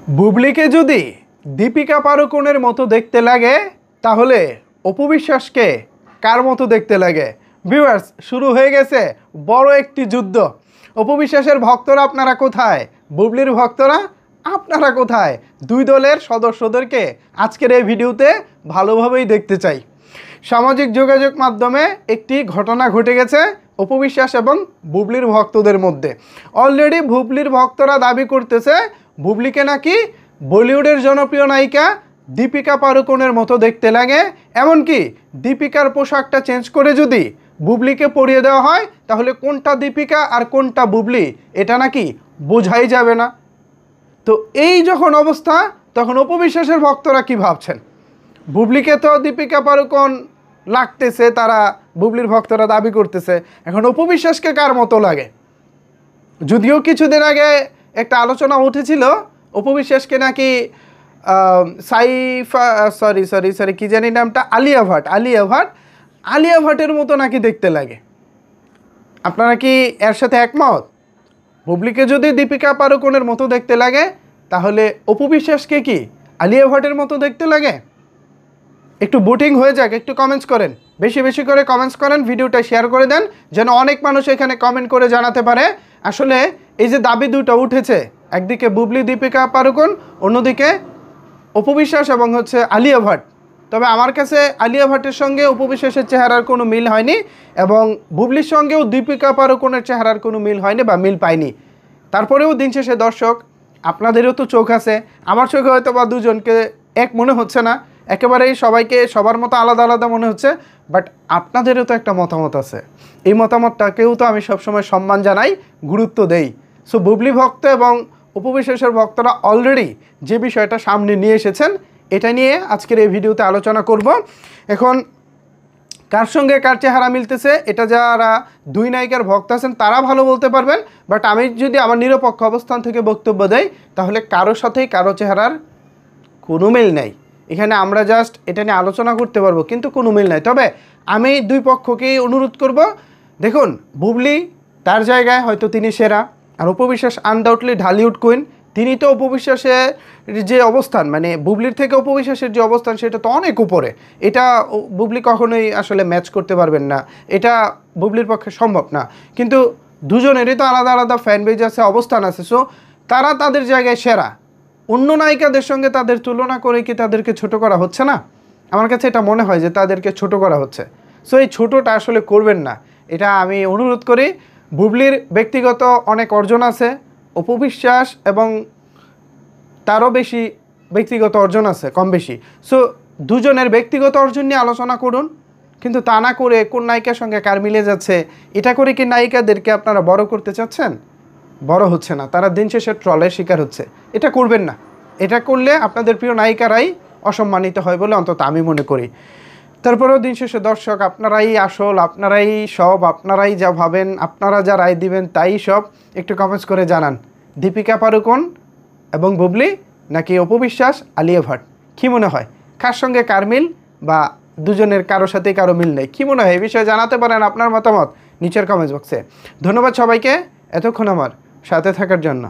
বুবলিকে যদি দীপিকা পাড়ুকোনের মতো দেখতে লাগে তাহলে অপু বিশ্বাসকে কার মতো দেখতে লাগে? ভিউয়ার্স, শুরু হয়ে গেছে বড় একটি যুদ্ধ। অপু বিশ্বাসের ভক্তরা আপনারা কোথায়? বুবলির ভক্তরা আপনারা কোথায়? দুই দলের সদস্যদেরকে আজকের এই ভিডিওতে ভালোভাবেই দেখতে চাই। সামাজিক যোগাযোগ মাধ্যমে একটি ঘটনা ঘটে গেছে অপু বিশ্বাস এবং বুবলির ভক্তদের মধ্যে। অলরেডি বুবলির ভক্তরা দাবি করতেছে বুবলিকে নাকি বলিউডের জনপ্রিয় নায়িকা দীপিকা পাড়ুকোনের মতো দেখতে লাগে। এমনকি দীপিকার পোশাকটা চেঞ্জ করে যদি বুবলিকে পরিয়ে দেওয়া হয় তাহলে কোনটা দীপিকা আর কোনটা বুবলি এটা নাকি বোঝাই যাবে না। তো এই যখন অবস্থা, তখন অপু বিশ্বাসের ভক্তরা কি ভাবছেন? বুবলিকে তো দীপিকা পাড়ুকোন লাগতেছে, তারা বুবলির ভক্তরা দাবি করতেছে। এখন অপু বিশ্বাসকে কার মতো লাগে? যদিও কিছুদিন আগে একটা আলোচনা উঠেছিল অপু বিশ্বাসকে নাকি কি জানি নামটা, আলিয়া ভাটের মতো নাকি দেখতে লাগে। আপনারা কি এর সাথে একমত? বুবলিকে যদি দীপিকা পাড়ুকোনের মতো দেখতে লাগে তাহলে অপু বিশ্বাসকে কি আলিয়া ভাটের মতো দেখতে লাগে? একটু ভোটিং হয়ে যাক, একটু কমেন্টস করেন, বেশি বেশি করে কমেন্টস করেন, ভিডিওটা শেয়ার করে দেন যেন অনেক মানুষ এখানে কমেন্ট করে জানাতে পারে আসলে এই যে দাবি দুটো উঠেছে, একদিকে বুবলি দীপিকা পাড়ুকোন, অন্যদিকে অপু বিশ্বাস এবং আলিয়া ভাট। তবে আমার কাছে আলিয়া ভাটের সঙ্গে অপু বিশ্বাসের চেহারার কোনো মিল হয়নি এবং বুবলির সঙ্গেও দীপিকা পাড়ুকোনের চেহারার কোনো মিল হয়নি বা মিল পাইনি। তারপরেও দিন শেষে দর্শক, আপনাদেরও তো চোখ আছে, আমার চোখে হয়তো বা দুজনকে এক মনে হচ্ছে না, একেবারেই সবাইকে সবার মতো আলাদা আলাদা মনে হচ্ছে, বাট আপনাদেরও তো একটা মতামত আছে। এই মতামতটাকেও তো আমি সবসময় সম্মান জানাই, গুরুত্ব দেই। সো বুবলি ভক্ত এবং অপু বিশ্বাসের ভক্তরা অলরেডি যে বিষয়টা সামনে নিয়ে এসেছেন এটা নিয়ে আজকের এই ভিডিওতে আলোচনা করব। এখন কার সঙ্গে কার চেহারা মিলতেছে এটা যারা দুই নায়িকার ভক্ত আছেন তারা ভালো বলতে পারবেন, বাট আমি যদি আমার নিরপেক্ষ অবস্থান থেকে বক্তব্য দেই তাহলে কারোর সাথেই কারো চেহারার কোনো মিল নেই। এখানে আমরা জাস্ট এটা নিয়ে আলোচনা করতে পারবো কিন্তু কোনো মিল নাই। তবে আমি দুই পক্ষকেই অনুরোধ করব, দেখুন বুবলি তার জায়গায় হয়তো তিনি সেরা, আর অপু বিশ্বাস আনডাউটলি ঢালিউড কুইন। তিনি তো অপু বিশ্বাসের যে অবস্থান, মানে বুবলির থেকে অপু বিশ্বাসের যে অবস্থান সেটা তো অনেক উপরে। এটা বুবলি কখনোই আসলে ম্যাচ করতে পারবেন না, এটা বুবলির পক্ষে সম্ভব না। কিন্তু দুজনেরই তো আলাদা আলাদা ফ্যান বেজ আছে, অবস্থান আছে। সো তারা তাদের জায়গায় সেরা। অন্য নায়িকাদের সঙ্গে তাদের তুলনা করে কি তাদেরকে ছোট করা হচ্ছে না? আমার কাছে এটা মনে হয় যে তাদেরকে ছোট করা হচ্ছে। সো এই ছোটোটা আসলে করবেন না, এটা আমি অনুরোধ করি। বুবলির ব্যক্তিগত অনেক অর্জন আছে, অপু বিশ্বাস এবং তারও বেশি ব্যক্তিগত অর্জন আছে, কম বেশি। সো দুজনের ব্যক্তিগত অর্জন নিয়ে আলোচনা করুন, কিন্তু তা না করে কোন নায়িকার সঙ্গে কার মিলে যাচ্ছে এটা করে কি নায়িকাদেরকে আপনারা বড় করতে চাচ্ছেন? বড় হচ্ছে না, তারা দিন শেষে ট্রলের শিকার হচ্ছে। এটা করবেন না, এটা করলে আপনাদের প্রিয় নায়িকারাই অসম্মানিত হয় বলে অন্তত আমি মনে করি। তারপরেও দিন শেষে দর্শক, আপনারাই আসল, আপনারাই সব, আপনারাই যা ভাবেন, আপনারা যা রায় দিবেন তাই সব। একটু কমেন্টস করে জানান দীপিকা পাড়ুকোন এবং বুবলি নাকি অপু বিশ্বাস আলিয়া ভাট, কী মনে হয় কার সঙ্গে কার মিল, বা দুজনের কারোর সাথেই কারো মিল নেই? কী মনে হয় এই বিষয়ে জানাতে পারেন আপনার মতামত নিচের কমেন্টস বক্সে। ধন্যবাদ সবাইকে এতক্ষণ আমার সাথে থাকার জন্য।